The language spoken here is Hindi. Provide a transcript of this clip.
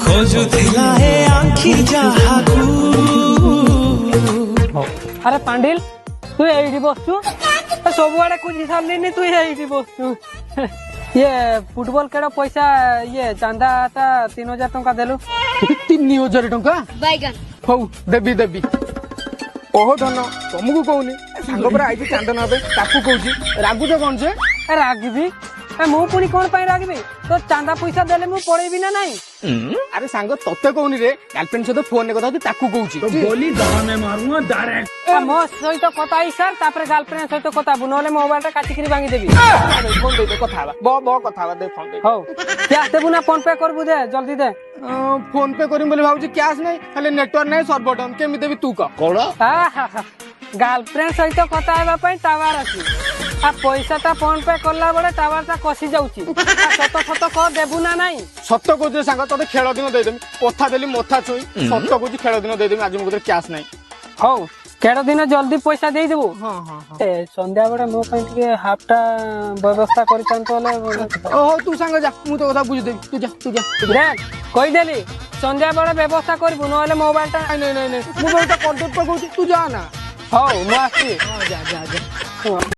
खोजुथिला हे आंखी जाहाकू। अरे पांडिल तू एठी बसचु सब आड़े खोजी सारलिनी तू एठी बसचु। ये फुटबॉल केड़ा पैसा ये चांदा ता 3000 टंका देलु। 3000 टंका बैगन हौ देबी देबी। ओहो धन तुमको कहूनी सांग पर आई चांद नबे ताकू कहूची रागुज कौन से रागिबी मु पुणी कौन पाई रागिबी तो चांदा पैसा देले मु पड़ेबी ना नहीं। अरे सांग तत्ते कहूनी रे गर्लफ्रेंड सहित फोन कथा ताकू कहूची तो बोली दवा में मारूंगा डायरेक्ट। मो सहित कथा ही सर तापर गर्लफ्रेंड सहित कथा बुनले मोबाइल टा काटिकरी भांगी देबी। फोन दे कथा बो कथा दे फोन दे हौ क्या देबु ना फोन पे करबु दे जल्दी दे। फोन पे करिम बोली भाऊजी कैश नहीं खाली नेटवर्क नहीं सर्वर डाउन केमी देबी तू का कोन गर्लफ्रेंड सहित कथा हेबा पई टावर अछि आ पैसा ता फोन पे करला बड़े टावर ता कसी जाउची। सत सत क देबु ना नहीं। सत कहूँ सांग तोते खेल दिन देदेमी कथा देली मथा छुई सत कहूँ खेल दिन देदेमी आज मो कैश नहीं। हौ केड़ दिन जल्दी पैसा दे देबु। हाँ हाँ हाँ ए संध्या बड़े मो पई के हाफ टा व्यवस्था करि तले। ओहो तू सांग जा मु तो कथा बुझी देबी तू जा देख कहि देली संध्या बड़े व्यवस्था करबु नहले मोबाइल टा नहीं मु तो कंट्रोल पर कहूँ तू जा ना। हौ मु आसी। हाँ जा।